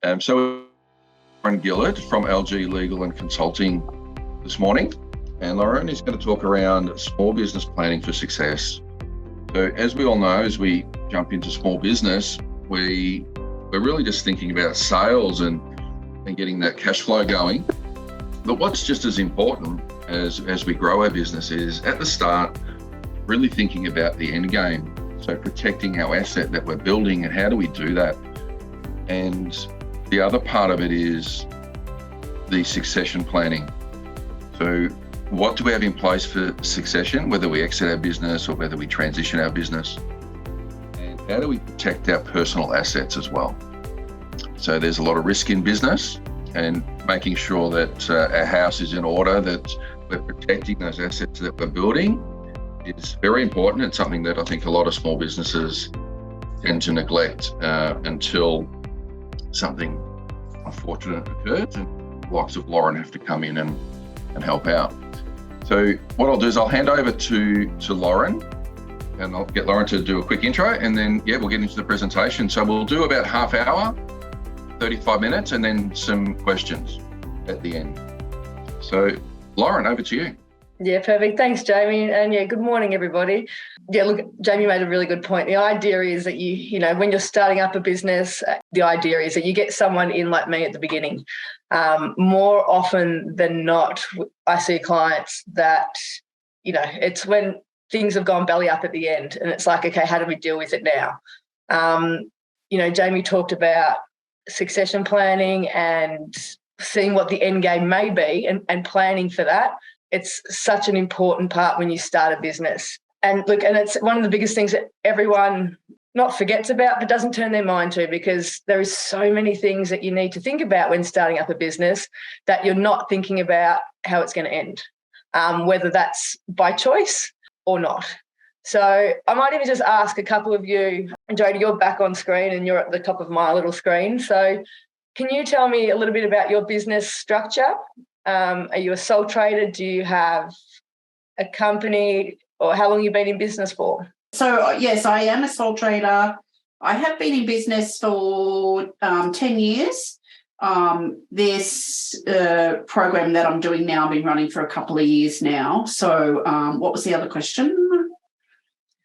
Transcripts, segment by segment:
So Lauren Gillard from LG Legal and Consulting this morning. And Lauren is going to talk around small business planning for success. So as we all know, as we jump into small business, we're really just thinking about sales and getting that cash flow going. But what's just as important as we grow our business is at the start, really thinking about the end game. So protecting our asset that we're building, and how do we do that? And the other part of it is the succession planning. So what do we have in place for succession, whether we exit our business or whether we transition our business? And how do we protect our personal assets as well? So there's a lot of risk in business, and making sure that our house is in order, that we're protecting those assets that we're building is very important. It's something that I think a lot of small businesses tend to neglect until something unfortunate occurs, and the likes of Lauren have to come in and help out. So what I'll do is I'll hand over to Lauren, and I'll get Lauren to do a quick intro, and then we'll get into the presentation. So we'll do about half hour, 35 minutes, and then some questions at the end. So Lauren, over to you. Yeah, perfect. Thanks, Jamie. And good morning, everybody. Yeah, look, Jamie made a really good point. The idea is that when you're starting up a business, the idea is that you get someone in like me at the beginning. More often than not, I see clients that, it's when things have gone belly up at the end, and it's like, okay, how do we deal with it now? Jamie talked about succession planning and seeing what the end game may be and planning for that. It's such an important part when you start a business. And look, and it's one of the biggest things that everyone not forgets about, but doesn't turn their mind to, because there is so many things that you need to think about when starting up a business that you're not thinking about how it's going to end, whether that's by choice or not. So I might even just ask a couple of you, and Jodie, you're back on screen and you're at the top of my little screen. So can you tell me a little bit about your business structure? Are you a sole trader? Do you have a company, or how long have you been in business for? So, yes, I am a sole trader. I have been in business for 10 years. This program that I'm doing now, I've been running for a couple of years now. So what was the other question?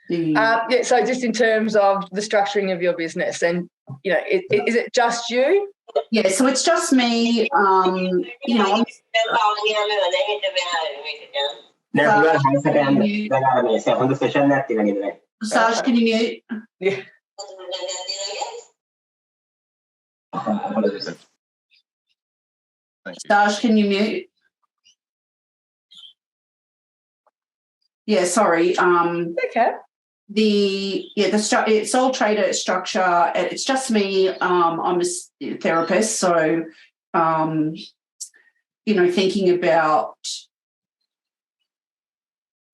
So just in terms of the structuring of your business, and, is it just you? Yeah, so it's just me. Saj, can you mute? Yeah. Saj, can you mute? Yeah, sorry. Okay. The sole trader structure, it's just me. I'm a therapist, so thinking about,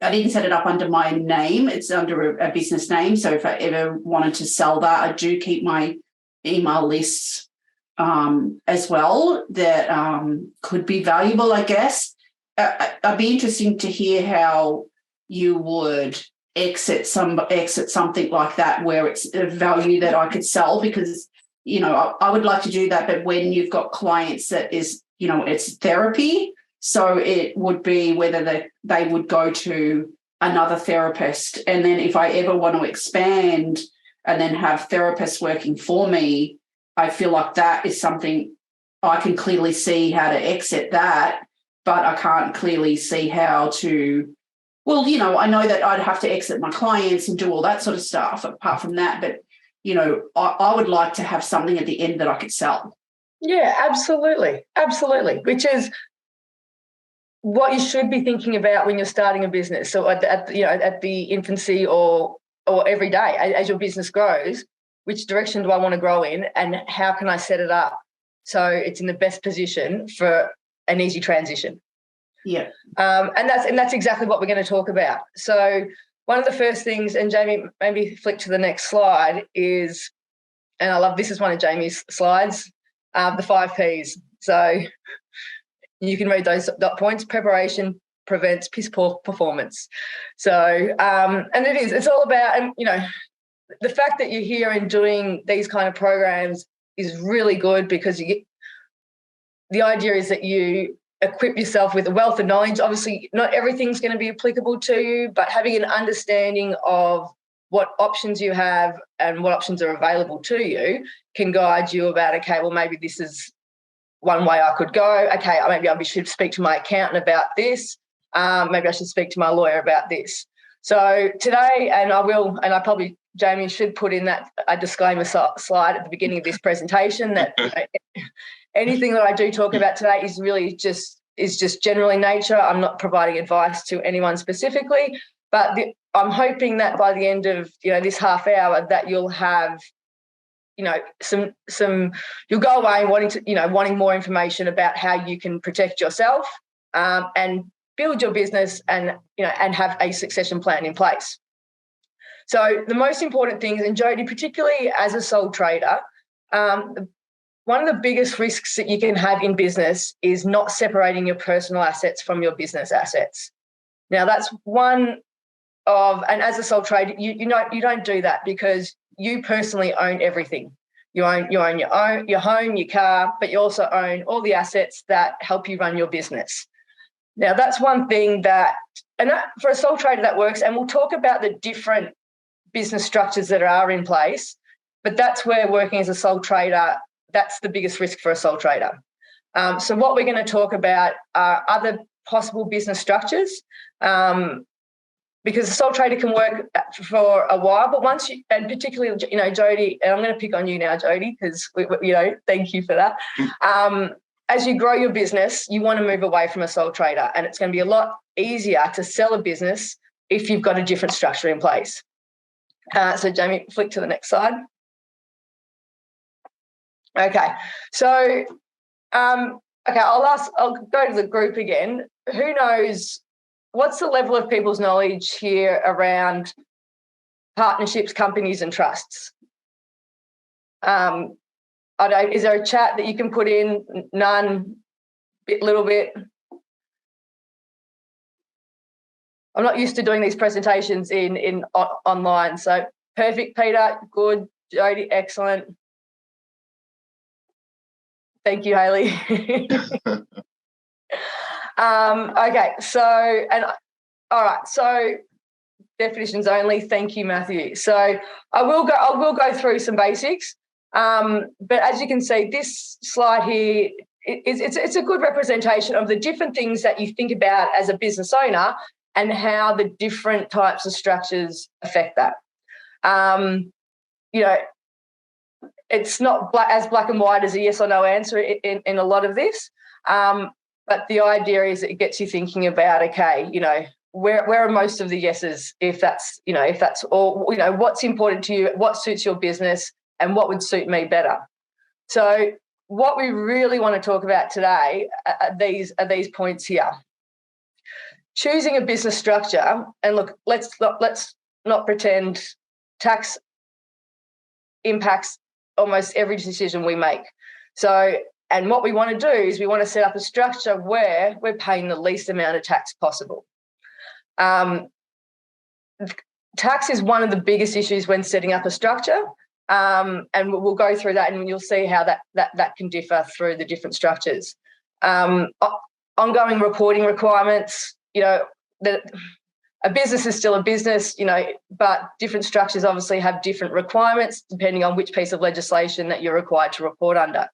I didn't set it up under my name. It's under a business name. So if I ever wanted to sell that, I do keep my email lists as well that could be valuable, I guess. I'd be interesting to hear how you would exit something like that where it's a value that I could sell, because I would like to do that, but when you've got clients that is it's therapy, so it would be whether they would go to another therapist, and then if I ever want to expand and then have therapists working for me, I feel like that is something I can clearly see how to exit that, but I can't clearly see how to. Well, I know that I'd have to exit my clients and do all that sort of stuff apart from that. But, I would like to have something at the end that I could sell. Yeah, absolutely. Absolutely. Which is what you should be thinking about when you're starting a business. So at the infancy or every day as your business grows, which direction do I want to grow in, and how can I set it up so it's in the best position for an easy transition? Yeah. And that's exactly what we're going to talk about. So one of the first things, and Jamie, maybe flick to the next slide, is, and I love, this is one of Jamie's slides, the 5 Ps. So you can read those dot points: preparation prevents piss poor performance. So, and it's all about, and the fact that you're here and doing these kind of programs is really good because the idea is that you equip yourself with a wealth of knowledge. Obviously, not everything's going to be applicable to you, but having an understanding of what options you have and what options are available to you can guide you about, okay, well, maybe this is one way I could go. Okay, maybe I should speak to my accountant about this. Maybe I should speak to my lawyer about this. So today, Jamie should put in that a disclaimer slide at the beginning of this presentation that anything that I do talk about today is really just general in nature. I'm not providing advice to anyone specifically, but I'm hoping that by the end of this half hour that you'll have you'll go away wanting more information about how you can protect yourself and build your business and have a succession plan in place. So the most important things, and Jody, particularly as a sole trader, one of the biggest risks that you can have in business is not separating your personal assets from your business assets. Now, that's one of, and as a sole trader, you don't do that because you personally own everything. You own your home, your car, but you also own all the assets that help you run your business. Now, that's one thing for a sole trader that works, and we'll talk about the different business structures that are in place, but that's where working as a sole trader, that's the biggest risk for a sole trader. So what we're going to talk about are other possible business structures, because a sole trader can work for a while, but once you, and particularly, Jody, and I'm going to pick on you now, Jody, because, thank you for that. As you grow your business, you want to move away from a sole trader, and it's going to be a lot easier to sell a business if you've got a different structure in place. So, Jamie, flick to the next slide. Okay, so, I'll go to the group again. Who knows, what's the level of people's knowledge here around partnerships, companies and trusts? Is there a chat that you can put in? None, little bit? I'm not used to doing these presentations in online, so perfect, Peter, good, Jody, excellent. Thank you, Hayley. Okay, so all right, so definitions only. Thank you, Matthew. So I will go through some basics, but as you can see, this slide here it's a good representation of the different things that you think about as a business owner and how the different types of structures affect that. It's not as black and white as a yes or no answer in a lot of this, but the idea is it gets you thinking about, okay, where are most of the yeses, if that's all, what's important to you, what suits your business, and what would suit me better. So what we really want to talk about today are these points here. Choosing a business structure, and look, let's not pretend tax impacts almost every decision we make. So, and what we want to do is we want to set up a structure where we're paying the least amount of tax possible. Tax is one of the biggest issues when setting up a structure, and we'll go through that, and you'll see how that can differ through the different structures. Ongoing reporting requirements, a business is still a business, but different structures obviously have different requirements depending on which piece of legislation that you're required to report under.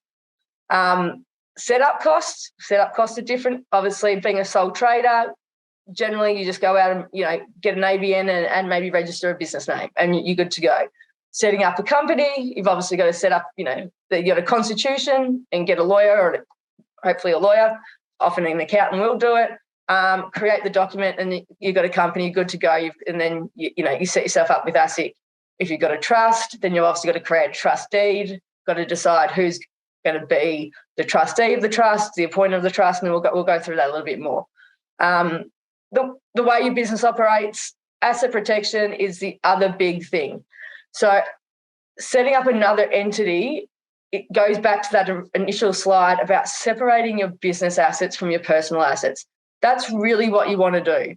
Setup costs are different. Obviously, being a sole trader, generally you just go out and, get an ABN and maybe register a business name and you're good to go. Setting up a company, you've obviously got to set up, you got a constitution and get a lawyer or hopefully a lawyer. Often an accountant will do it. Create the document and you've got a company, good to go. And then, you set yourself up with ASIC. If you've got a trust, then you've obviously got to create a trust deed, got to decide who's going to be the trustee of the trust, the appointer of the trust, and we'll go through that a little bit more. The way your business operates, asset protection is the other big thing. So setting up another entity, it goes back to that initial slide about separating your business assets from your personal assets. That's really what you want to do.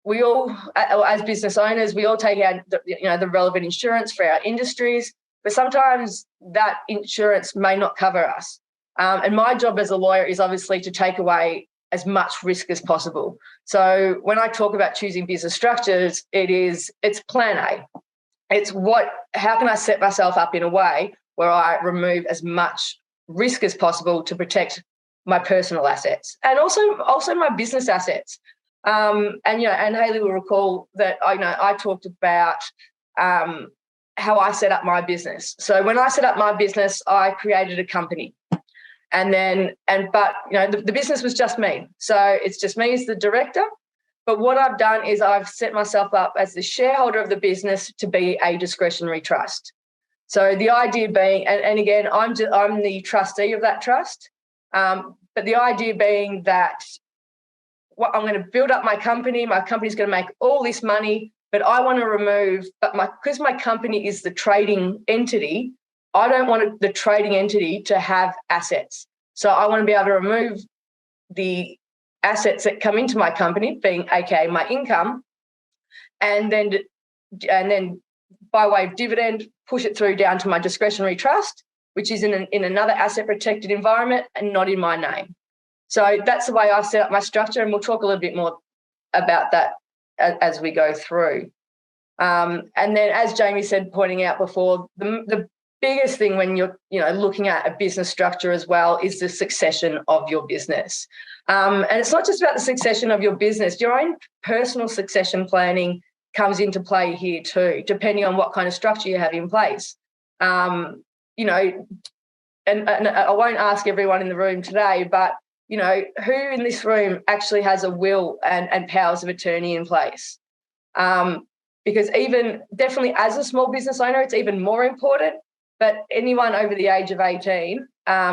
We all, as business owners, we all take out, the relevant insurance for our industries. but sometimes that insurance may not cover us. And my job as a lawyer is obviously to take away as much risk as possible. So when I talk about choosing business structures, it's plan A. It's how can I set myself up in a way where I remove as much risk as possible to protect my personal assets and also my business assets. And Hayley will recall that I talked about how I set up my business. So when I set up my business, I created a company. But the business was just me. So it's just me as the director. But what I've done is I've set myself up as the shareholder of the business to be a discretionary trust. So the idea being, and again, I'm the trustee of that trust. But the idea being that I'm going to build up my company. My company's going to make all this money, but I want to remove. Because my company is the trading entity, I don't want the trading entity to have assets. So I want to be able to remove the assets that come into my company, being aka my income, and then by way of dividend, push it through down to my discretionary trust, which is in another asset protected environment and not in my name. So that's the way I've set up my structure, and we'll talk a little bit more about that as we go through. And then, as Jamie said, pointing out before, the biggest thing when you're looking at a business structure as well is the succession of your business. And it's not just about the succession of your business. Your own personal succession planning comes into play here too, depending on what kind of structure you have in place. And I won't ask everyone in the room today, but who in this room actually has a will and powers of attorney in place? Because even definitely as a small business owner, it's even more important. But anyone over the age of 18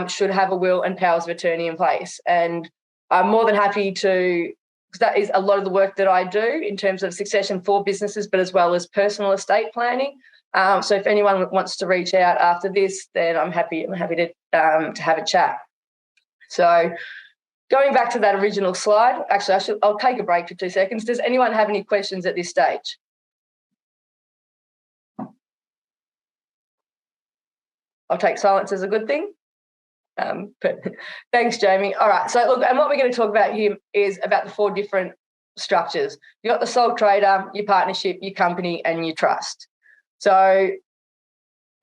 should have a will and powers of attorney in place. And I'm more than happy to, because that is a lot of the work that I do in terms of succession for businesses, but as well as personal estate planning. So if anyone wants to reach out after this, then I'm happy to have a chat. So going back to that original slide, actually, I'll take a break for 2 seconds. Does anyone have any questions at this stage? I'll take silence as a good thing. But thanks, Jamie. All right. So look, and what we're going to talk about here is about the 4 different structures. You've got the sole trader, your partnership, your company, and your trust. So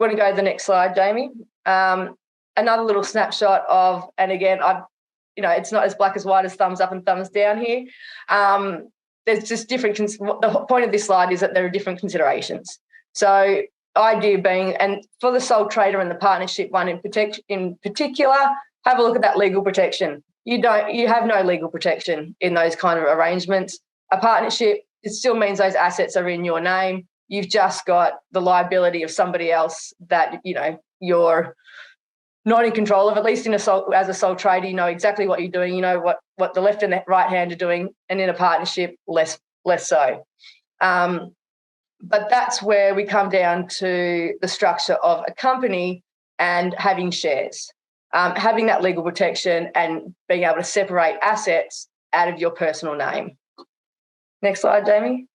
want to go to the next slide, Jamie? Another little snapshot of, and again, it's not as black as white as thumbs up and thumbs down here. There's just different, the point of this slide is that there are different considerations. So idea being, and for the sole trader and the partnership one in particular, have a look at that legal protection. You have no legal protection in those kind of arrangements. A partnership, it still means those assets are in your name. You've just got the liability of somebody else that you're not in control of. At least as a sole trader, you know exactly what you're doing. You know what the left and the right hand are doing, and in a partnership, less so. But that's where we come down to the structure of a company and having shares, having that legal protection and being able to separate assets out of your personal name. Next slide, Jamie.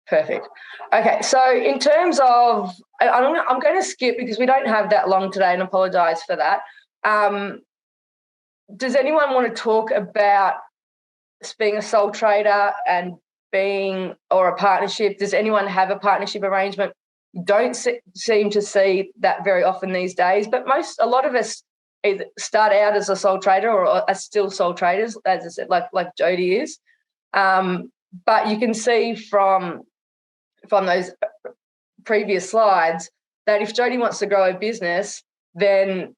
Perfect. Okay, so in terms of, I'm going to skip because we don't have that long today and apologise for that. Does anyone want to talk about being a sole trader and or a partnership? Does anyone have a partnership arrangement? Don't seem to see that very often these days, but a lot of us either start out as a sole trader or are still sole traders, as I said, like Jody is. But you can see from those previous slides that if Jody wants to grow a business, then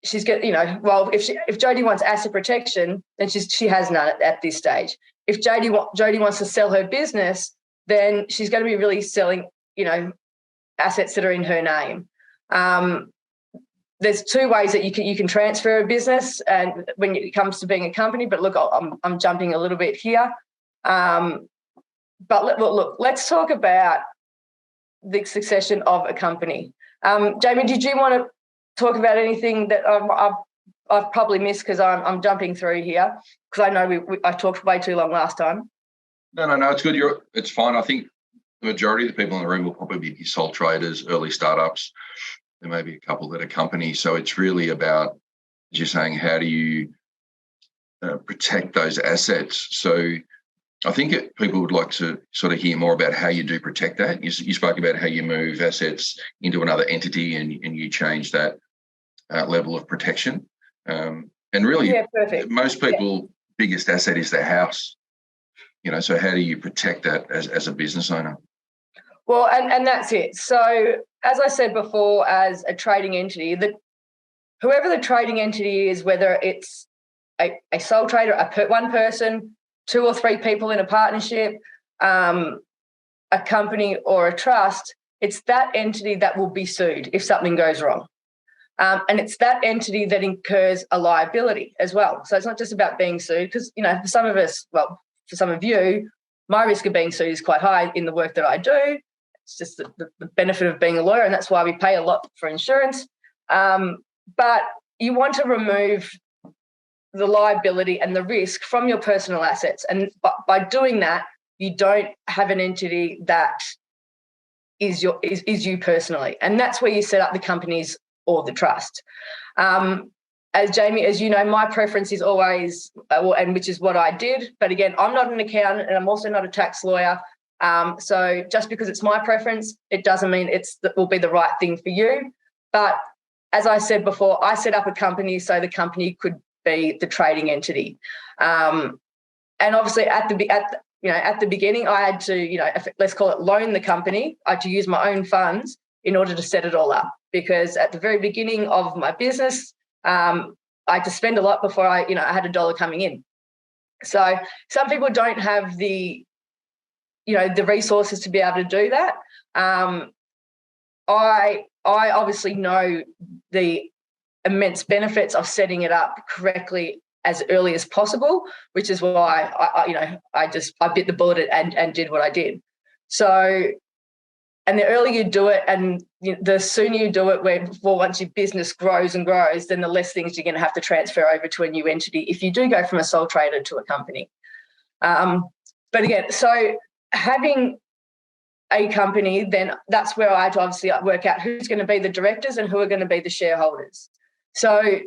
she's got, if Jody wants asset protection, then she has none at this stage. If Jody wants to sell her business, then she's going to be really selling, assets that are in her name. There's 2 ways that you can transfer a business, and when it comes to being a company. But look, I'm jumping a little bit here. But look, let's talk about the succession of a company. Jamie, did you want to talk about anything that I've probably missed because I'm jumping through here because I know I talked way too long last time? No, it's good. It's fine. I think the majority of the people in the room will probably be sole traders, early startups. There may be a couple that are companies. So it's really about, as you're saying, how do you protect those assets? So I think people would like to sort of hear more about how you do protect that. You spoke about how you move assets into another entity and you change that level of protection. And really, most people, biggest asset is their house. So how do you protect that as a business owner? Well, and that's it. So as I said before, as a trading entity, whoever the trading entity is, whether it's a sole trader, one person, 2 or 3 people in a partnership, a company or a trust, it's that entity that will be sued if something goes wrong. And it's that entity that incurs a liability as well. So it's not just about being sued because, for some of us, well, for some of you, my risk of being sued is quite high in the work that I do. It's just the benefit of being a lawyer, and that's why we pay a lot for insurance. But you want to remove the liability and the risk from your personal assets. And by doing that, you don't have an entity that is you personally. And that's where you set up the companies or the trust. As Jamie, as you know, my preference is always, and which is what I did. But again, I'm not an accountant and I'm also not a tax lawyer. So just because it's my preference, it doesn't mean it will be the right thing for you. But as I said before, I set up a company so the company could be the trading entity. And obviously at the beginning, I had to, let's call it loan the company. I had to use my own funds in order to set it all up, because at the very beginning of my business, I had to spend a lot before I had $1 coming in. So some people don't have the resources to be able to do that. I obviously know the immense benefits of setting it up correctly as early as possible, which is why I bit the bullet and did what I did. So, and the earlier you do it and the sooner you do it, once your business grows and grows, then the less things you're going to have to transfer over to a new entity if you do go from a sole trader to a company. But again, so having a company, then that's where I had to obviously work out who's going to be the directors and who are going to be the shareholders. So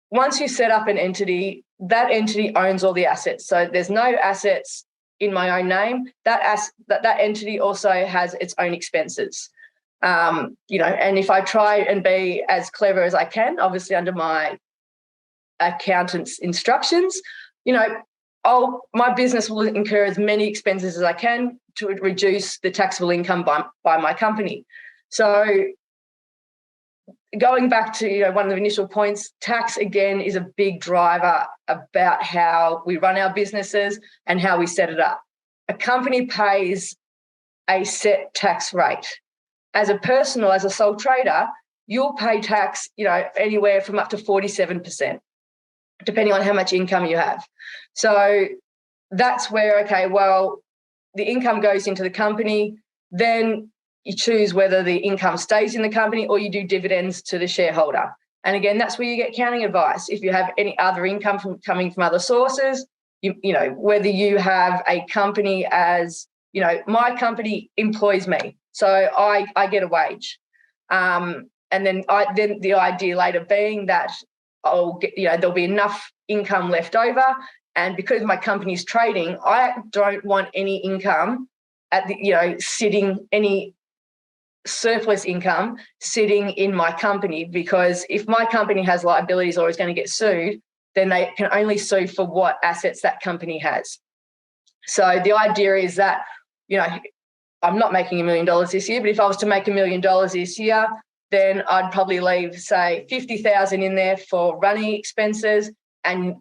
once you set up an entity, that entity owns all the assets. So there's no assets in my own name. That entity also has its own expenses. And if I try and be as clever as I can, obviously under my accountant's instructions, my business will incur as many expenses as I can to reduce the taxable income by my company. So going back to one of the initial points, tax again is a big driver about how we run our businesses and how we set it up. A company pays a set tax rate. As a sole trader, you'll pay tax, anywhere from up to 47%, depending on how much income you have. So that's where, the income goes into the company, then you choose whether the income stays in the company or you do dividends to the shareholder. And again, that's where you get accounting advice. If you have any other income coming from other sources, whether you have a company my company employs me, so I get a wage. And then the idea later being that there'll be enough income left over. And because my company's trading, I don't want any income any surplus income sitting in my company, because if my company has liabilities or is going to get sued, then they can only sue for what assets that company has. So the idea is that, I'm not making $1 million this year, but if I was to make $1 million this year, then I'd probably leave, say, 50,000 in there for running expenses and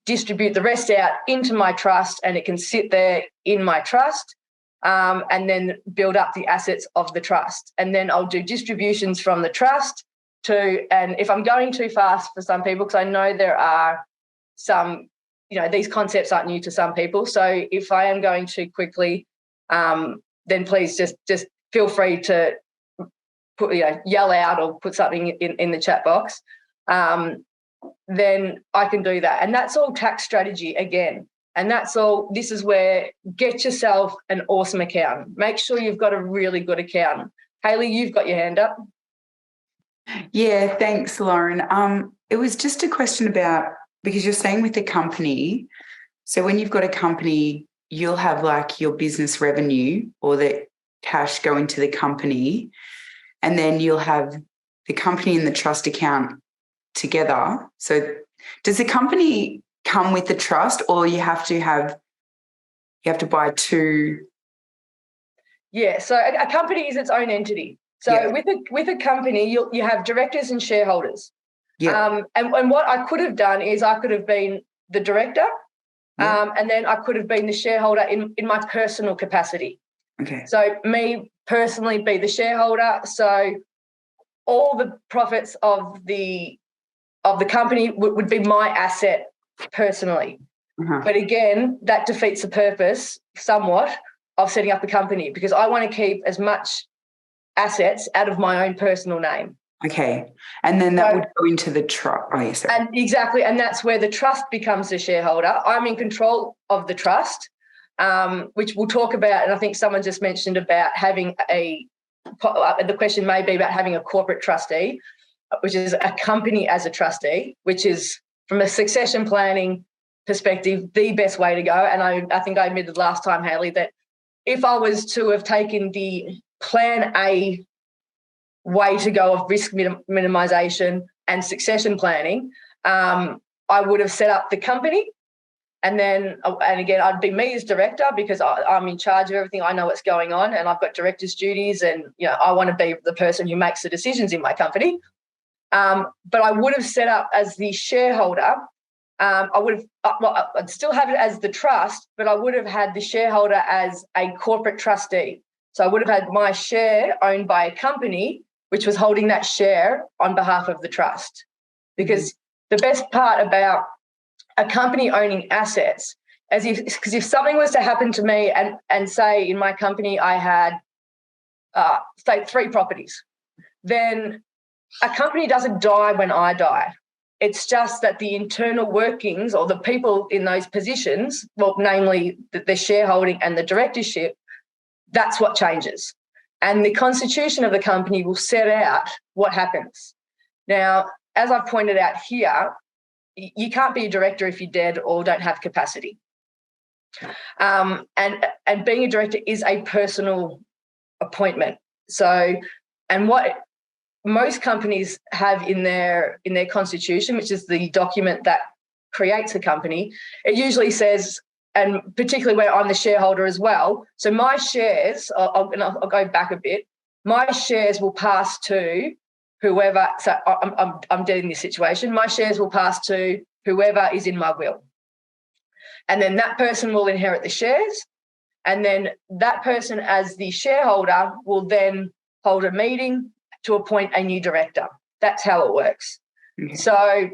distribute the rest out into my trust, and it can sit there in my trust, and then build up the assets of the trust. And then I'll do distributions from the trust and if I'm going too fast for some people, because I know there are some, these concepts aren't new to some people. So if I am going too quickly, then please just feel free to put, yell out or put something in the chat box. Then I can do that. And that's all tax strategy again. And that's all. This is where get yourself an awesome accountant. Make sure you've got a really good accountant. Hayley, you've got your hand up. Yeah, thanks, Lauren. It was just a question about, because you're saying with the company, so when you've got a company, you'll have like your business revenue or the cash go into the company, and then you'll have the company and the trust account together. So does the company come with the trust, or you have to buy two? Yeah, so a company is its own entity. So with a company, you have directors and shareholders. Yeah. And what I could have done is I could have been the director, and then I could have been the shareholder in my personal capacity. Okay. So me personally be the shareholder. So all the profits of the company would be my asset personally. Uh-huh. But again, that defeats the purpose somewhat of setting up a company, because I want to keep as much assets out of my own personal name. Okay. And then that would go into the trust. Oh, yes. And exactly. And that's where the trust becomes the shareholder. I'm in control of the trust, which we'll talk about. And I think someone just mentioned about having the question may be about having a corporate trustee, which is a company as a trustee, which is, from a succession planning perspective, the best way to go. And I think I admitted last time, Hayley, that if I was to have taken the plan A way to go of risk minimisation and succession planning, I would have set up the company, and again, I'd be me as director, because I'm in charge of everything. I know what's going on, and I've got director's duties, and I want to be the person who makes the decisions in my company. But I would have set up as the shareholder. I'd still have it as the trust, but I would have had the shareholder as a corporate trustee. So I would have had my share owned by a company, which was holding that share on behalf of the trust. Because the best part about a company owning assets is if something was to happen to me and say in my company I had, say, 3 properties, then a company doesn't die when I die. It's just that the internal workings or the people in those positions, well, namely the shareholding and the directorship, that's what changes. And the constitution of the company will set out what happens. Now, as I've pointed out here, you can't be a director if you're dead or don't have capacity. And being a director is a personal appointment. So, and what most companies have in their constitution, which is the document that creates a company, it usually says, and particularly where I'm the shareholder as well, so my shares, I'll go back a bit, my shares will pass to whoever, so I'm dead in this situation, my shares will pass to whoever is in my will. And then that person will inherit the shares, and then that person as the shareholder will then hold a meeting to appoint a new director. That's how it works. Mm-hmm. So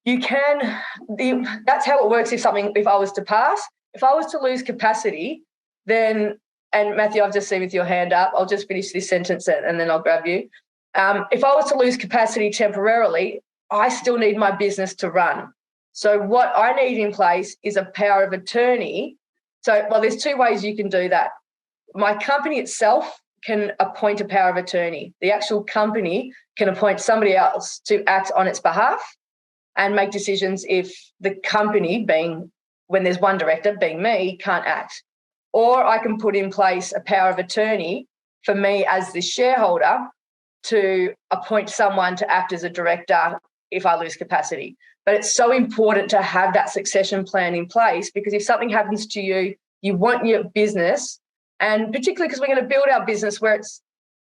that's how it works if I was to pass. If I was to lose capacity, then, and Matthew, I've just seen with your hand up, I'll just finish this sentence and then I'll grab you. If I was to lose capacity temporarily, I still need my business to run. So what I need in place is a power of attorney. So, well, there's 2 ways you can do that. My company itself can appoint a power of attorney. The actual company can appoint somebody else to act on its behalf and make decisions if the company, when there's one director, being me, can't act. Or I can put in place a power of attorney for me as the shareholder to appoint someone to act as a director if I lose capacity. But it's so important to have that succession plan in place, because if something happens to you, you want your business, and particularly because we're going to build our business where it's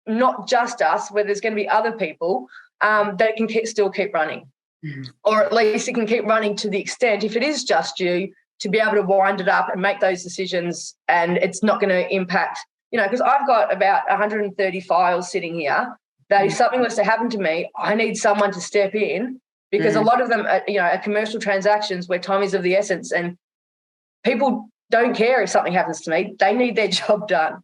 not just us, where there's going to be other people, that it can still keep running. Mm-hmm. Or at least it can keep running to the extent, if it is just you, to be able to wind it up and make those decisions, and it's not going to impact, because I've got about 130 files sitting here that if something was to happen to me, I need someone to step in, because a lot of them are commercial transactions where time is of the essence, and people don't care if something happens to me. They need their job done.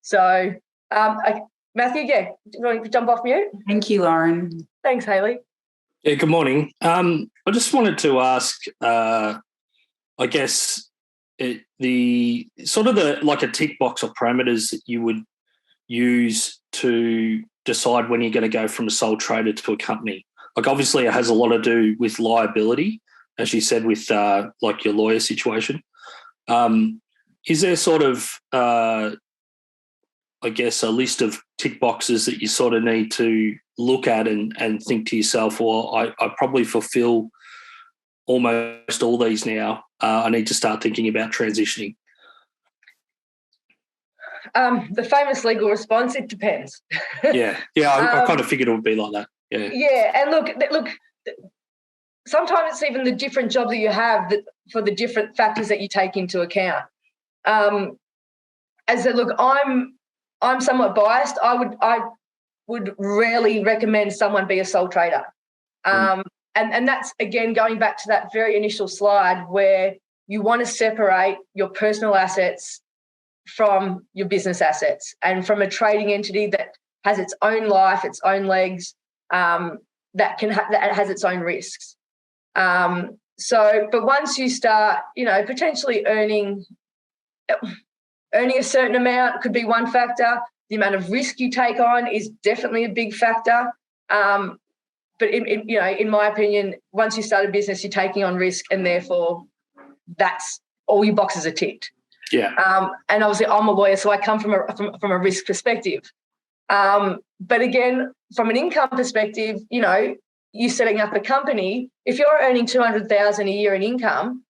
So, Matthew, do you want to jump off mute? Thank you, Lauren. Thanks, Hayley. Yeah, good morning. I just wanted to ask, I I guess the sort of like a tick box or parameters that you would use to decide when you're going to go from a sole trader to a company. Like obviously it has a lot to do with liability, as you said, with like your lawyer situation. Is there sort of, I guess, a list of tick boxes that you sort of need to look at and think to yourself, well, I probably fulfill almost all these now. I need to start thinking about transitioning. The famous legal response, it depends. Yeah. I kind of figured it would be like that. Yeah. Yeah, and look. Sometimes it's even the different jobs that you have that for the different factors that you take into account. I'm somewhat biased. I would rarely recommend someone be a sole trader. And that's, again, going back to that very initial slide where you want to separate your personal assets from your business assets, and from a trading entity that has its own life, its own legs, that has its own risks. But once you start, potentially earning a certain amount could be one factor. The amount of risk you take on is definitely a big factor. But in my opinion, once you start a business, you're taking on risk, and therefore that's all your boxes are ticked. Yeah. And obviously I'm a lawyer, so I come from a risk perspective. But again, from an income perspective, you setting up a company, if you're earning $200,000 a year in income,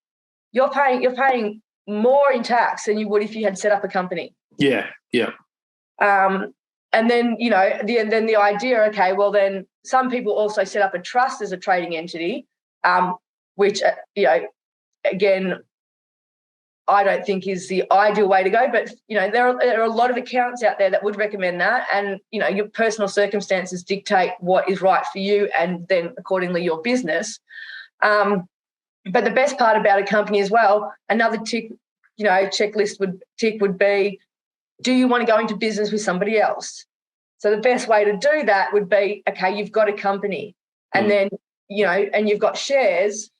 you're paying more in tax than you would if you had set up a company. Yeah. And then, then the idea, okay, well then some people also set up a trust as a trading entity, which, again, I don't think is the ideal way to go. But, there are a lot of accountants out there that would recommend that. And, your personal circumstances dictate what is right for you, and then accordingly your business. But the best part about a company as well, another tick, checklist would be, do you want to go into business with somebody else? So the best way to do that would be, okay, you've got a company, and then, and you've got shares,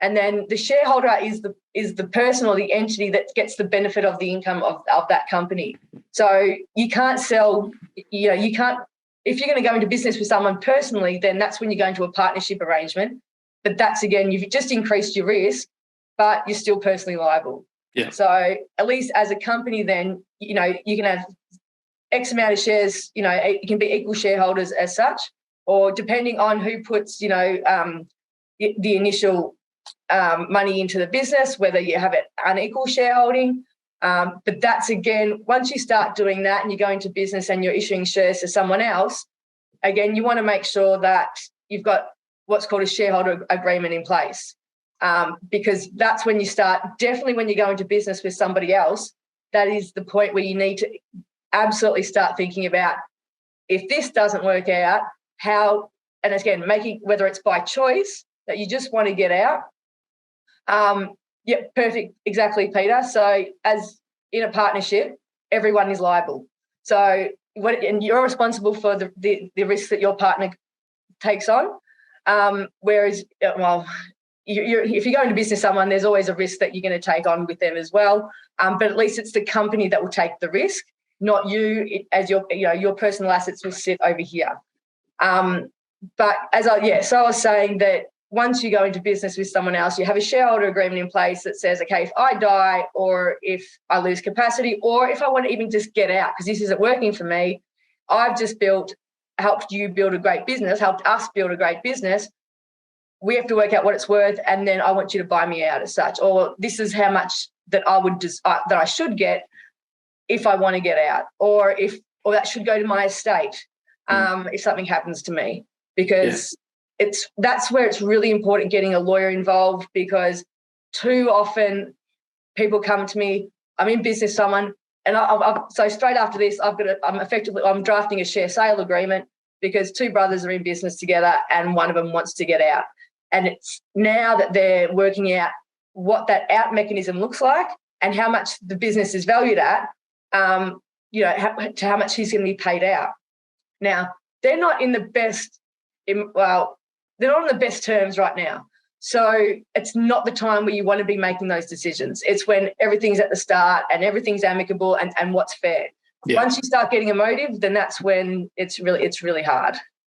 and then the shareholder is the person or the entity that gets the benefit of the income of that company. So you can't sell, you can't, if you're going to go into business with someone personally, then that's when you go into a partnership arrangement. But that's, again, you've just increased your risk, but you're still personally liable. Yeah. So at least as a company, then, you can have X amount of shares, it can be equal shareholders as such, or depending on who puts, the initial money into the business, whether you have it unequal shareholding. But that's, again, once you start doing that and you go into business and you're issuing shares to someone else, again, you want to make sure that you've got what's called a shareholder agreement in place, because that's when you start, definitely when you go into business with somebody else, that is the point where you need to absolutely start thinking about, if this doesn't work out, how, and again, making, whether it's by choice that you just want to get out. Yeah, perfect. Exactly, Peter. So as in a partnership, everyone is liable. So and you're responsible for the risks that your partner takes on. Whereas, if you go into business with someone, there's always a risk that you're going to take on with them as well. But at least it's the company that will take the risk, not you, as your personal assets will sit over here. But so I was saying that once you go into business with someone else, you have a shareholder agreement in place that says, okay, if I die, or if I lose capacity, or if I want to even just get out because this isn't working for me, I've just helped you build a great business, helped us build a great business. We have to work out what it's worth, and then I want you to buy me out as such, or this is how much that that I should get if I want to get out, or that should go to my estate if something happens to me, because that's where it's really important getting a lawyer involved, because too often people come to me, I'm in business with someone, and so straight after this, I'm drafting a share sale agreement because two brothers are in business together and one of them wants to get out. And it's now that they're working out what that out mechanism looks like and how much the business is valued at, to how much he's going to be paid out. Now, they're not in the best, they're not on the best terms right now. So it's not the time where you want to be making those decisions. It's when everything's at the start and everything's amicable and what's fair. Yeah. Once you start getting emotive, then that's when it's really hard.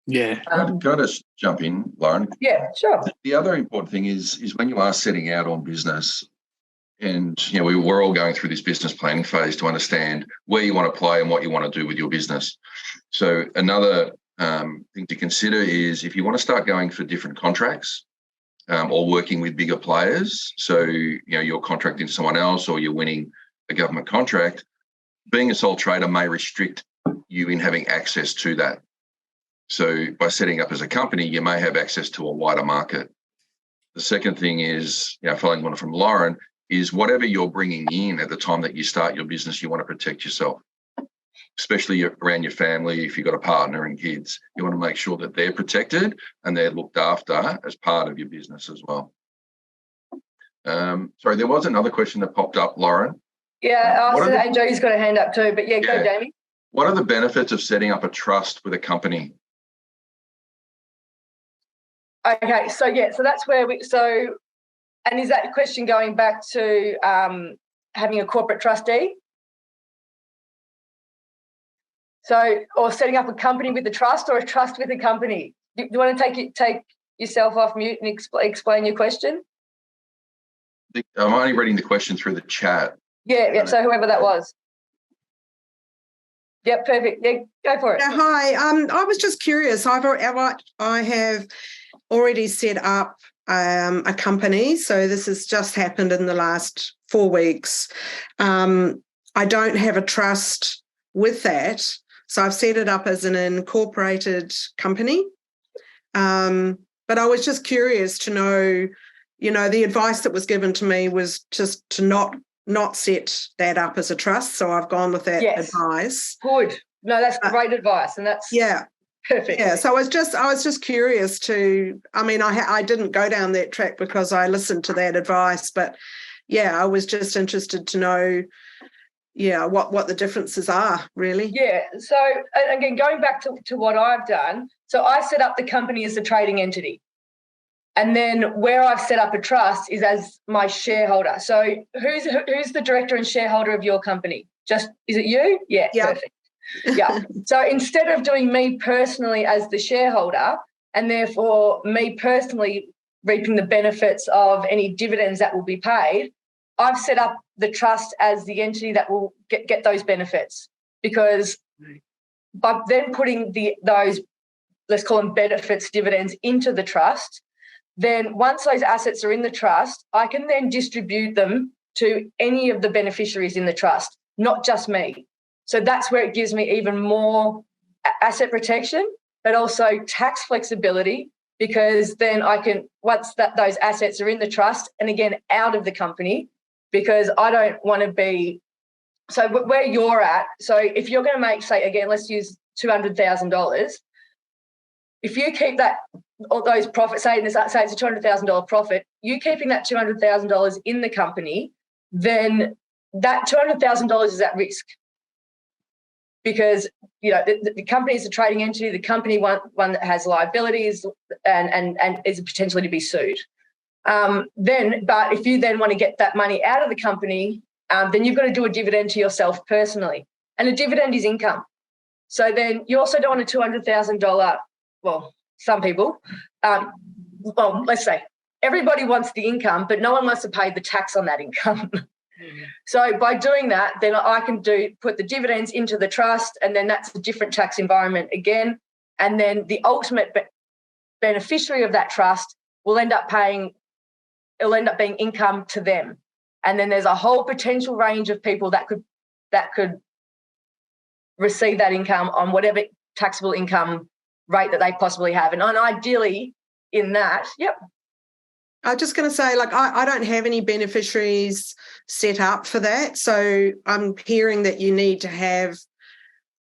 Yeah. Can I just jump in, Lauren? Yeah, sure. The other important thing is when you are setting out on business, and we're all going through this business planning phase to understand where you want to play and what you want to do with your business. So another thing to consider is if you want to start going for different contracts or working with bigger players, so you're contracting to someone else or you're winning a government contract, being a sole trader may restrict you in having access to that. So by setting up as a company, you may have access to a wider market. The second thing is, following on from Lauren, is whatever you're bringing in at the time that you start your business, you want to protect yourself, especially around your family. If you've got a partner and kids, you want to make sure that they're protected and they're looked after as part of your business as well. Sorry, there was another question that popped up, Lauren. Yeah, and Joey's got a hand up too, but go, Jamie. What are the benefits of setting up a trust with a company? Okay, so that's where and is that question going back to having a corporate trustee? So, or setting up a company with a trust or a trust with a company? Do you want to take yourself off mute and explain your question? I'm only reading the question through the chat. Yeah, so whoever that was. Yep, perfect. Yeah, go for it. Yeah, hi. I was just curious. I have already set up a company, so this has just happened in the last 4 weeks. I don't have a trust with that, so I've set it up as an incorporated company. But I was just curious to know, the advice that was given to me was just to not set that up as a trust, so I've gone with that advice. Good. No, that's great advice, and that's perfect. Yeah, so I was just curious to. I mean, I didn't go down that track because I listened to that advice, but I was just interested to know, what the differences are really. Yeah. So again, going back to what I've done, so I set up the company as a trading entity. And then where I've set up a trust is as my shareholder. So who's the director and shareholder of your company? Is it you? Yeah. Perfect. Yeah. So instead of doing me personally as the shareholder and therefore me personally reaping the benefits of any dividends that will be paid, I've set up the trust as the entity that will get those benefits, because by then putting those, let's call them benefits, dividends into the trust, then once those assets are in the trust, I can then distribute them to any of the beneficiaries in the trust, not just me. So that's where it gives me even more asset protection, but also tax flexibility, because then I can, once those assets are in the trust and again out of the company, because I don't want to be, so where you're at, so if you're going to make, say, again, let's use $200,000, if you keep all those profits, say it's a $200,000 profit, you keeping that $200,000 in the company, then that $200,000 is at risk, because the company is a trading entity, the company one that has liabilities and is potentially to be sued. But if you then want to get that money out of the company, then you've got to do a dividend to yourself personally, and a dividend is income. So then you also don't want a $200,000. Well, some people. Let's say everybody wants the income, but no one wants to pay the tax on that income. So by doing that, then I can put the dividends into the trust, and then that's a different tax environment again. And then the ultimate beneficiary of that trust will end up being income to them. And then there's a whole potential range of people that could receive that income on whatever taxable income rate that they possibly have. And ideally in that, I was just going to say, I don't have any beneficiaries set up for that. So I'm hearing that you need to have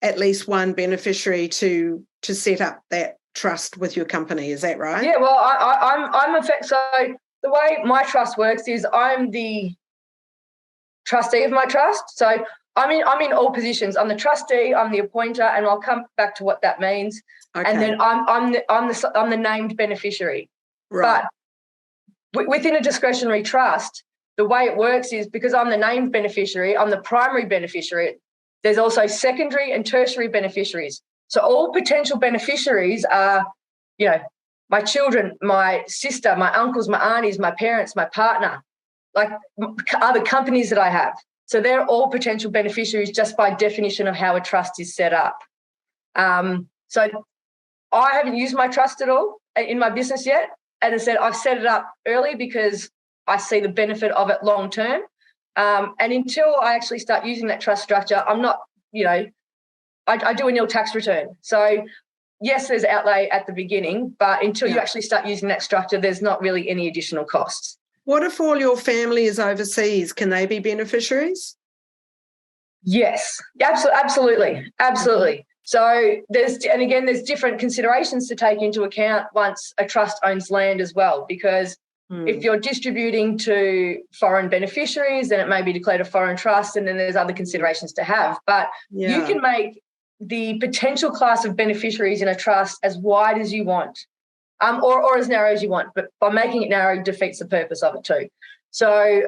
at least one beneficiary to set up that trust with your company. Is that right? Yeah, well, I'm so the way my trust works is I'm the trustee of my trust. So I'm in all positions. I'm the trustee, I'm the appointer, and I'll come back to what that means. Okay. And then I'm the named beneficiary. Right. But within a discretionary trust, the way it works is because I'm the named beneficiary, I'm the primary beneficiary, there's also secondary and tertiary beneficiaries. So all potential beneficiaries are, my children, my sister, my uncles, my aunties, my parents, my partner, like other companies that I have. So they're all potential beneficiaries just by definition of how a trust is set up. So I haven't used my trust at all in my business yet. As I said, I've set it up early because I see the benefit of it long term. And until I actually start using that trust structure, I'm not, I do a nil tax return. So yes, there's outlay at the beginning, but until you actually start using that structure, there's not really any additional costs. What if all your family is overseas? Can they be beneficiaries? Yes, absolutely. So there's different considerations to take into account once a trust owns land as well, because if you're distributing to foreign beneficiaries, then it may be declared a foreign trust, and then there's other considerations to have. But you can make the potential class of beneficiaries in a trust as wide as you want, or as narrow as you want, but by making it narrow defeats the purpose of it too. So,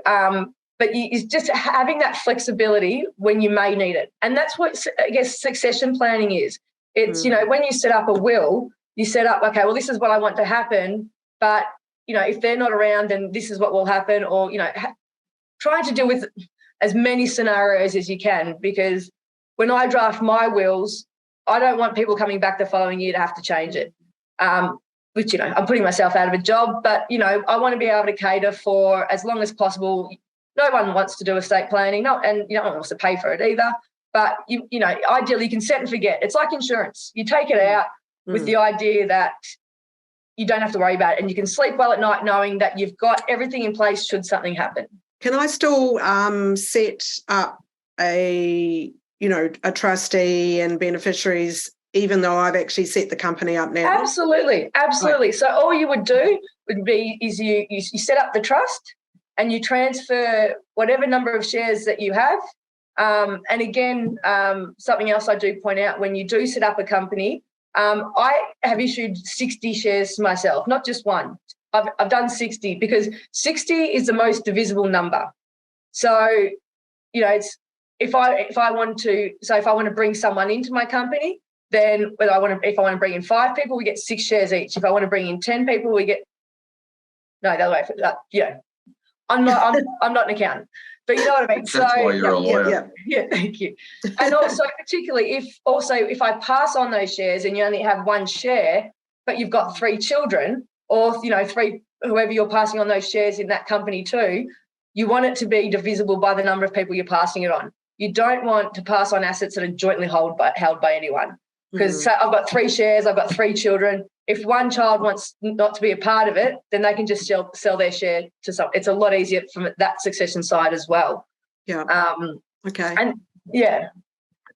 but it's just having that flexibility when you may need it. And that's what, I guess, succession planning is. It's, when you set up a will, you set up, okay, well, this is what I want to happen, but, if they're not around, then this is what will happen, or, trying to deal with as many scenarios as you can, because when I draft my wills, I don't want people coming back the following year to have to change it, which, I'm putting myself out of a job, but, I want to be able to cater for as long as possible. No one wants to do estate planning, and no one wants to pay for it either. But, ideally you can set and forget. It's like insurance. You take it out with the idea that you don't have to worry about it, and you can sleep well at night knowing that you've got everything in place should something happen. Can I still set up a trustee and beneficiaries even though I've actually set the company up now? Absolutely. Right. So all you would do would be is you set up the trust and you transfer whatever number of shares that you have. And again, something else I do point out, when you do set up a company, I have issued 60 shares to myself, not just one. I've done 60 because 60 is the most divisible number. So, it's if I want to bring someone into my company, then if I want to bring in 5 people, we get 6 shares each. If I want to bring in 10 people, we get the other way. I'm not an accountant, but you know what I mean. That's why you're a lawyer. Yeah, thank you. And also, particularly if I pass on those shares and you only have 1 share, but you've got 3 children, or 3 whoever you're passing on those shares in that company to, you want it to be divisible by the number of people you're passing it on. You don't want to pass on assets that are jointly held by anyone. Because I've got 3 shares, I've got 3 children. If one child wants not to be a part of it, then they can just sell their share to some. It's a lot easier from that succession side as well. Yeah. Okay. And yeah.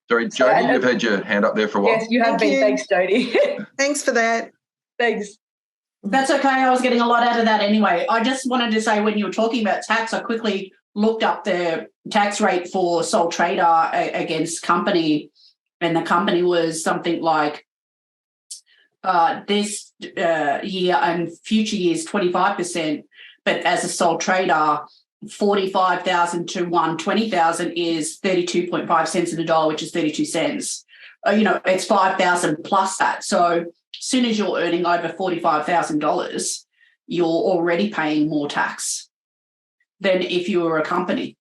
Sorry, Jody, you've had your hand up there for a while. Yes, you have been. Thanks, Jody. Thanks for that. Thanks. That's okay. I was getting a lot out of that anyway. I just wanted to say, when you were talking about tax, I quickly looked up the tax rate for sole trader against company, and the company was something like this year and future years 25%, but as a sole trader, 45,000 to 120,000 is 32.5 cents in the dollar, which is 32 cents. It's 5,000 plus that. So as soon as you're earning over $45,000, you're already paying more tax than if you were a company.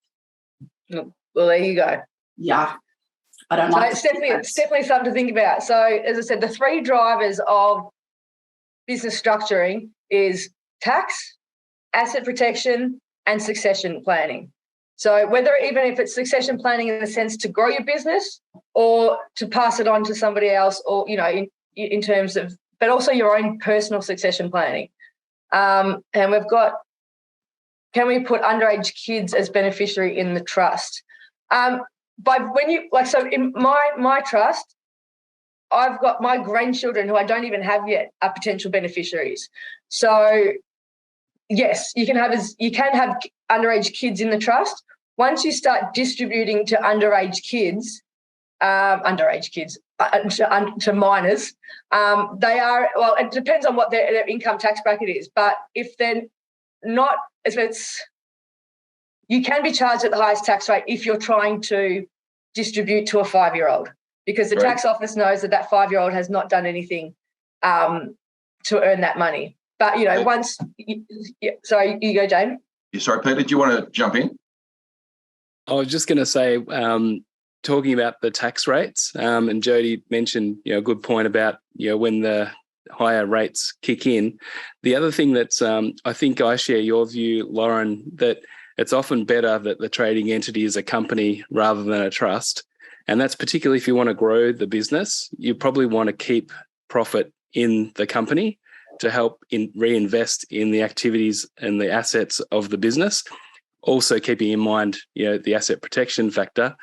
Well, there you go. Yeah. I don't like it's definitely something to think about. So, as I said, the 3 drivers of business structuring is tax, asset protection, and succession planning. So even if it's succession planning in the sense to grow your business or to pass it on to somebody else, or, in terms of, but also your own personal succession planning. And we've got, can we put underage kids as beneficiary in the trust? So in my trust, I've got my grandchildren who I don't even have yet are potential beneficiaries. So yes, you can have underage kids in the trust. Once you start distributing to underage kids, to minors, they are, well, it depends on what their income tax bracket is. But if then not if it's you can be charged at the highest tax rate if you're trying to distribute to a 5-year-old, because the Right. tax office knows that 5-year-old has not done anything to earn that money. But, once sorry, you go, Jane. Sorry, Peter, do you want to jump in? I was just going to say, talking about the tax rates, and Jody mentioned, a good point about, when the higher rates kick in. The other thing that's, I think I share your view, Lauren, that it's often better that the trading entity is a company rather than a trust. And that's particularly if you want to grow the business, you probably want to keep profit in the company to help reinvest in the activities and the assets of the business. Also keeping in mind, the asset protection factor.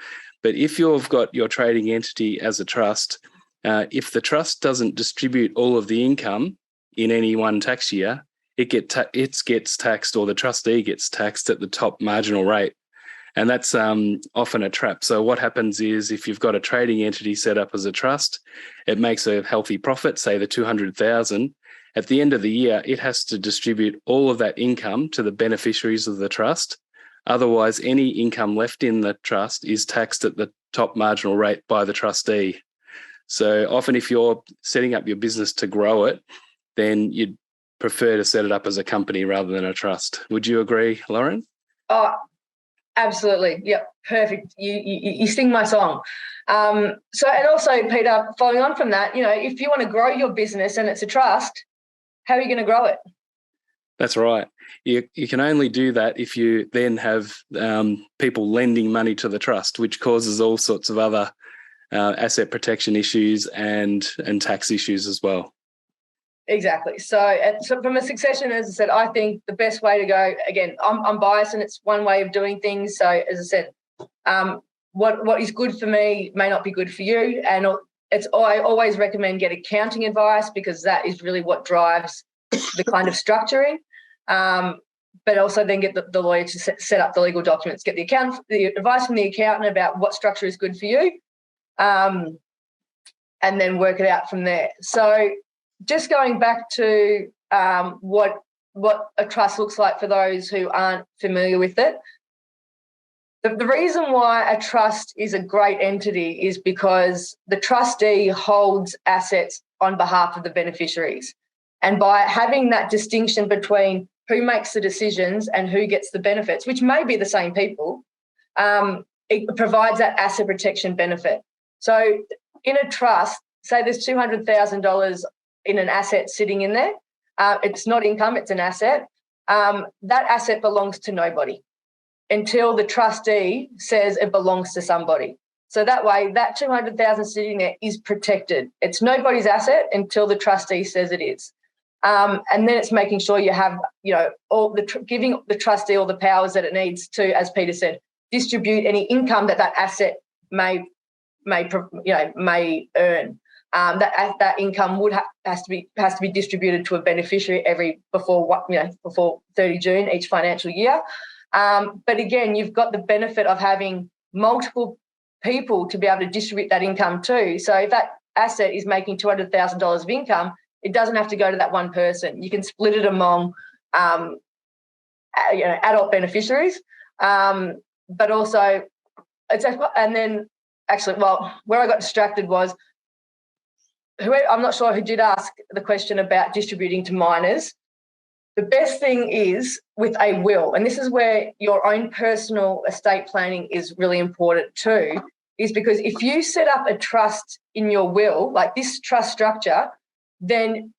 But if you've got your trading entity as a trust, if the trust doesn't distribute all of the income in any one tax year, it gets taxed, or the trustee gets taxed at the top marginal rate. And that's often a trap. So what happens is, if you've got a trading entity set up as a trust, it makes a healthy profit, say the 200,000. At the end of the year, it has to distribute all of that income to the beneficiaries of the trust. Otherwise, any income left in the trust is taxed at the top marginal rate by the trustee. So often, if you're setting up your business to grow it, then you'd prefer to set it up as a company rather than a trust. Would you agree, Lauren? Oh, absolutely. Yep. Perfect. You sing my song. And also, Peter, following on from that, if you want to grow your business and it's a trust, how are you going to grow it? That's right. You can only do that if you then have people lending money to the trust, which causes all sorts of other asset protection issues and tax issues as well. Exactly. So from a succession, as I said, I think the best way to go, again, I'm biased and it's one way of doing things. So as I said, what is good for me may not be good for you. And I always recommend get accounting advice, because that is really what drives the kind of structuring. But also then get the lawyer to set up the legal documents, get the advice from the accountant about what structure is good for you, and then work it out from there. So just going back to what a trust looks like for those who aren't familiar with it. The reason why a trust is a great entity is because the trustee holds assets on behalf of the beneficiaries. And by having that distinction between who makes the decisions and who gets the benefits, which may be the same people, it provides that asset protection benefit. So in a trust, say there's $200,000 in an asset sitting in there. It's not income, it's an asset. That asset belongs to nobody until the trustee says it belongs to somebody. So that way, that $200,000 sitting there is protected. It's nobody's asset until the trustee says it is. And then it's making sure you have, giving the trustee all the powers that it needs to, as Peter said, distribute any income that asset may earn. That income has to be distributed to a beneficiary before 30 June each financial year. But again, you've got the benefit of having multiple people to be able to distribute that income to. So if that asset is making $200,000 of income, it doesn't have to go to that one person. You can split it among adult beneficiaries, but also where I got distracted was I'm not sure who did ask the question about distributing to minors. The best thing is with a will, and this is where your own personal estate planning is really important too, is because if you set up a trust in your will, like this trust structure, then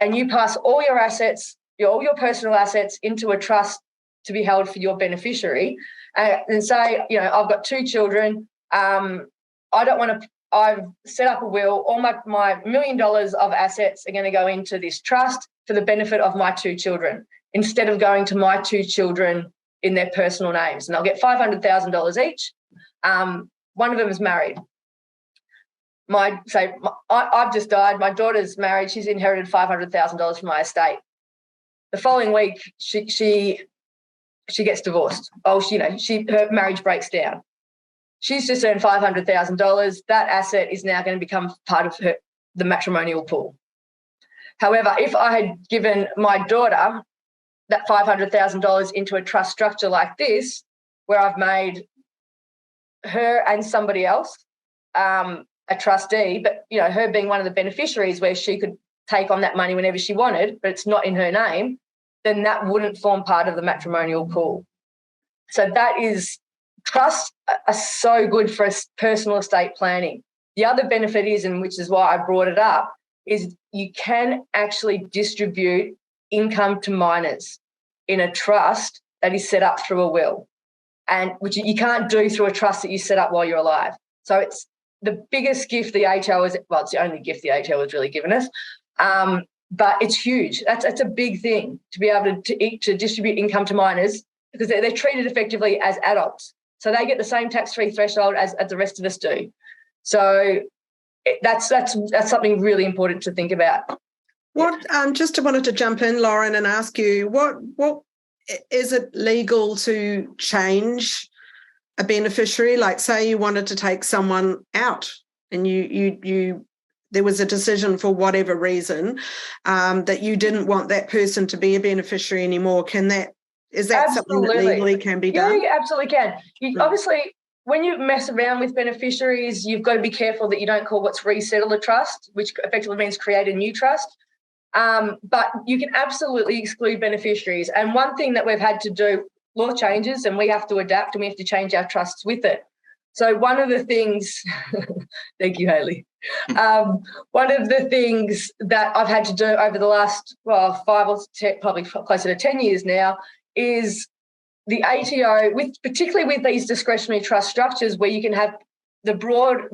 and you pass all your assets, all your personal assets into a trust to be held for your beneficiary, and say, I've got 2 children, I've set up a will, all my $1 million of assets are going to go into this trust for the benefit of my 2 children, instead of going to my 2 children in their personal names. And I'll get $500,000 each. One of them is married. I've just died. My daughter's married. She's inherited $500,000 from my estate. The following week, she gets divorced. Her marriage breaks down. She's just earned $500,000. That asset is now going to become part of the matrimonial pool. However, if I had given my daughter that $500,000 into a trust structure like this, where I've made her and somebody else a trustee, but, you know, her being one of the beneficiaries where she could take on that money whenever she wanted, but it's not in her name, then that wouldn't form part of the matrimonial pool. So that is, trusts are so good for personal estate planning. The other benefit is, and which is why I brought it up, is you can actually distribute income to minors in a trust that is set up through a will, and which you can't do through a trust that you set up while you're alive. So it's the biggest gift the ATO is, well, it's the only gift the ATO has really given us, but it's huge. That's a big thing, to be able to distribute income to minors, because they're treated effectively as adults. So they get the same tax-free threshold as the rest of us do. So that's something really important to think about. What just wanted to jump in, Lauren, and ask you, what is it legal to change a beneficiary? Like, say you wanted to take someone out and you there was a decision for whatever reason that you didn't want that person to be a beneficiary anymore. Is that something that legally can be done? Yeah, you absolutely can. Obviously, when you mess around with beneficiaries, you've got to be careful that you don't call what's resettle a trust, which effectively means create a new trust. But you can absolutely exclude beneficiaries. And one thing that we've had to do, law changes and we have to adapt and we have to change our trusts with it. So one of the things, thank you, Hayley. One of the things that I've had to do over the last, 5 or 10, probably closer to 10 years now, is the ATO, particularly with these discretionary trust structures where you can have the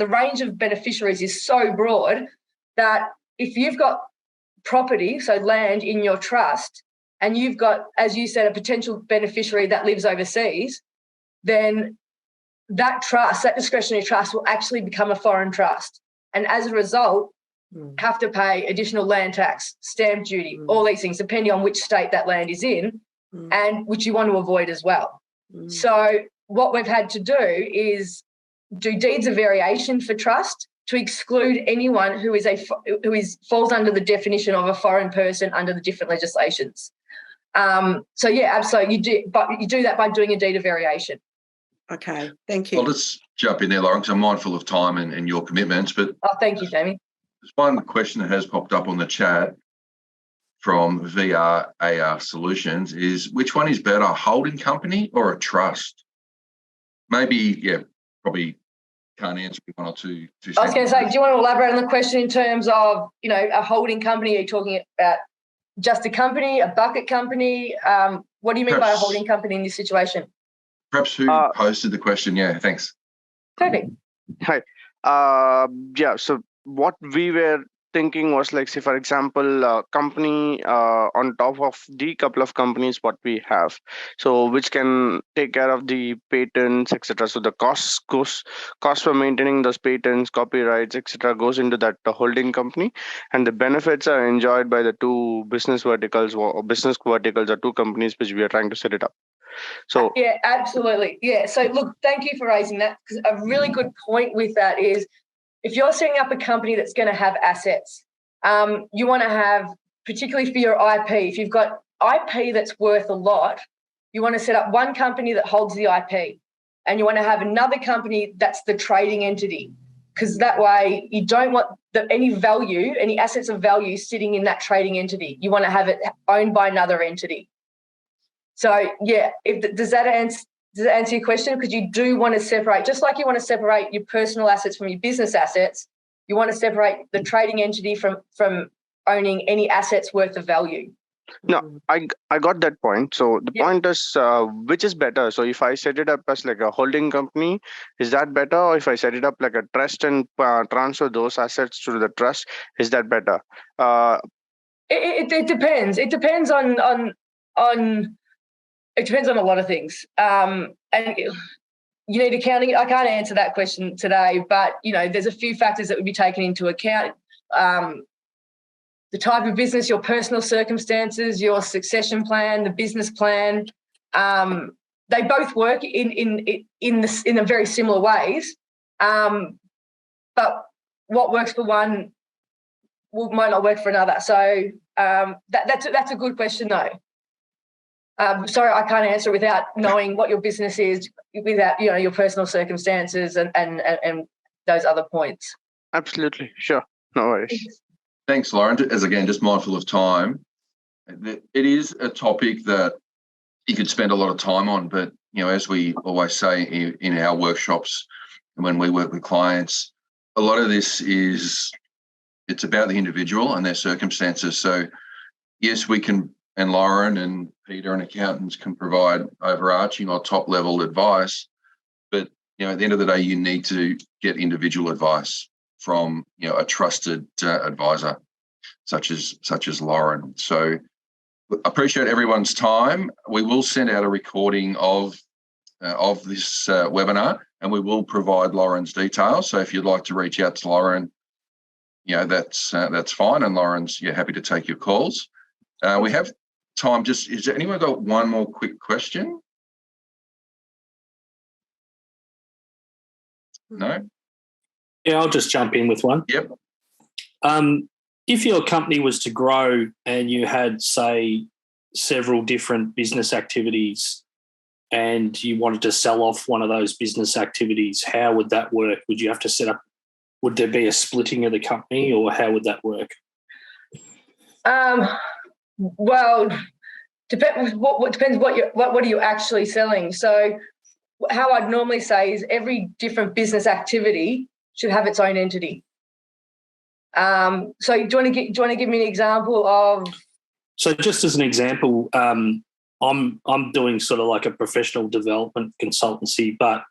range of beneficiaries is so broad that if you've got property, so land in your trust, and you've got, as you said, a potential beneficiary that lives overseas, then that trust, that discretionary trust, will actually become a foreign trust. And as a result, have to pay additional land tax, stamp duty, all these things, depending on which state that land is in, and which you want to avoid as well. So what we've had to do is do deeds of variation for trust to exclude anyone who falls under the definition of a foreign person under the different legislations. So yeah, absolutely, you do that by doing a deed of variation. Okay, thank you. I'll just jump in there, Lauren, because I'm mindful of time and your commitments. But thank you, Jamie. there's one question that has popped up on the chat from VRAR Solutions is, which one is better, a holding company or a trust? Maybe, probably can't answer one or two I was going to say, do you want to elaborate on the question in terms of, a holding company? Are you talking about just a company, a bucket company? What do you mean by a holding company in this situation? Perhaps who posted the question? Yeah, thanks. Perfect. Hi. So what we were thinking was, like, say, for example, a company on top of the couple of companies what we have, so which can take care of the patents, etc. So the cost for maintaining those patents, copyrights, etc. goes into that holding company, and the benefits are enjoyed by the two business verticals or two companies which we are trying to set it up. So yeah, absolutely. Yeah. So look, thank you for raising that, because a really good point with that is, if you're setting up a company that's going to have assets, you want to have, particularly for your IP, if you've got IP that's worth a lot, you want to set up one company that holds the IP, and you want to have another company that's the trading entity, because that way you don't want any assets of value sitting in that trading entity. You want to have it owned by another entity. So, yeah, does that answer your question? Because you do want to separate, just like you want to separate your personal assets from your business assets, you want to separate the trading entity from owning any assets worth of value. No, I got that point. So the point is, which is better? So if I set it up as like a holding company, is that better? Or if I set it up like a trust and transfer those assets to the trust, is that better? It depends. It depends on it depends on a lot of things. And you need accounting. I can't answer that question today, but, there's a few factors that would be taken into account. The type of business, your personal circumstances, your succession plan, the business plan. They both work in a very similar ways. But what works for one might not work for another. So that's a good question, though. Sorry, I can't answer without knowing what your business is, without your personal circumstances and those other points. Absolutely, sure, no worries. Thanks, Lauren. As again, just mindful of time, it is a topic that you could spend a lot of time on, but as we always say in our workshops and when we work with clients, a lot of this it's about the individual and their circumstances. So yes, we can, and Lauren and Peter and accountants can provide overarching or top level advice, but at the end of the day, you need to get individual advice from a trusted advisor such as Lauren. So appreciate everyone's time. We will send out a recording of this webinar, and we will provide Lauren's details. So if you'd like to reach out to Lauren, that's fine, and Lauren's happy to take your calls. We have time. Has anyone got one more quick question? No? Yeah, I'll just jump in with one. Yep. If your company was to grow and you had, say, several different business activities and you wanted to sell off one of those business activities, how would that work? Would you have to set up, would there be a splitting of the company, or how would that work? Well, depends what are you actually selling. So how I'd normally say is every different business activity should have its own entity. So do you want to give me an example of? So just as an example, I'm doing sort of like a professional development consultancy, but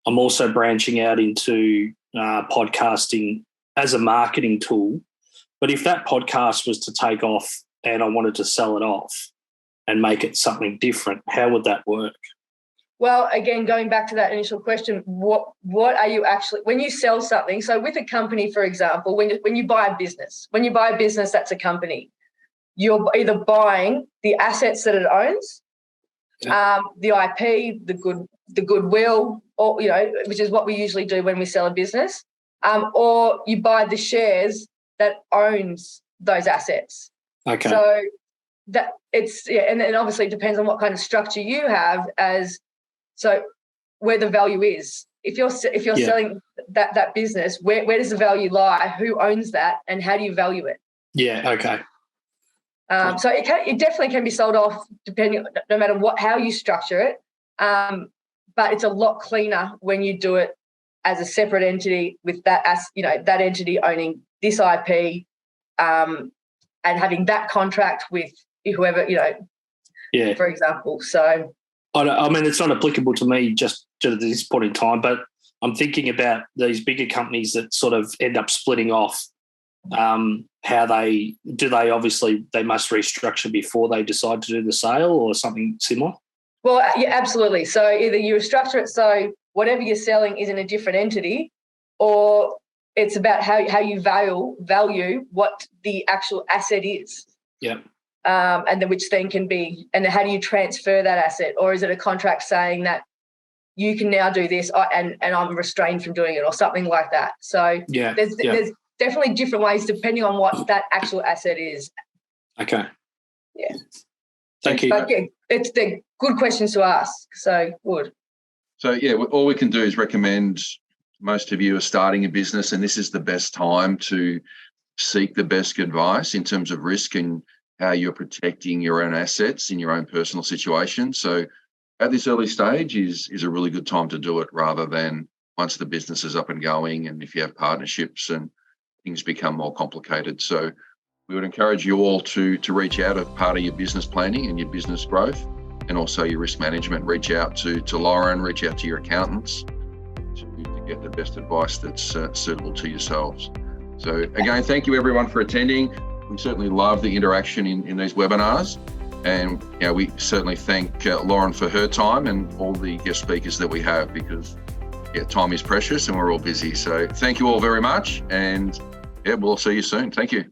I'm also branching out into podcasting as a marketing tool. But if that podcast was to take off and I wanted to sell it off and make it something different, how would that work? Well, again, going back to that initial question, what are you actually, when you sell something, so with a company, for example, when you buy a business, that's a company. You're either buying the assets that it owns, the IP, the goodwill, or which is what we usually do when we sell a business, or you buy the shares that owns those assets. Okay. So that and then obviously it depends on what kind of structure you have so where the value is. If you're selling that business, where does the value lie? Who owns that, and how do you value it? Yeah. Okay. So it definitely can be sold off depending, no matter how you structure it. But it's a lot cleaner when you do it as a separate entity with that that entity owning this IP, and having that contract with whoever for example. So. I mean, it's not applicable to me just to this point in time, but I'm thinking about these bigger companies that sort of end up splitting off. How they must restructure before they decide to do the sale or something similar? Well, yeah, absolutely. So either you restructure it so whatever you're selling is in a different entity, or it's about how you value what the actual asset is. Yeah. And then which then can be, and how do you transfer that asset? Or is it a contract saying that you can now do this and I'm restrained from doing it, or something like that? So there's definitely different ways depending on what that actual asset is. Okay. Yeah. Thank you. But yeah, they're good questions to ask. So good. So all we can do is recommend, most of you are starting a business, and this is the best time to seek the best advice in terms of risk and how you're protecting your own assets in your own personal situation. So at this early stage is a really good time to do it, rather than once the business is up and going and if you have partnerships and things become more complicated. So we would encourage you all to reach out as part of your business planning and your business growth, and also your risk management. Reach out to Lauren, reach out to your accountants to get the best advice that's suitable to yourselves. So again, thank you everyone for attending. We certainly love the interaction in these webinars, and we certainly thank Lauren for her time and all the guest speakers that we have, because time is precious and we're all busy. So thank you all very much, and we'll see you soon. Thank you.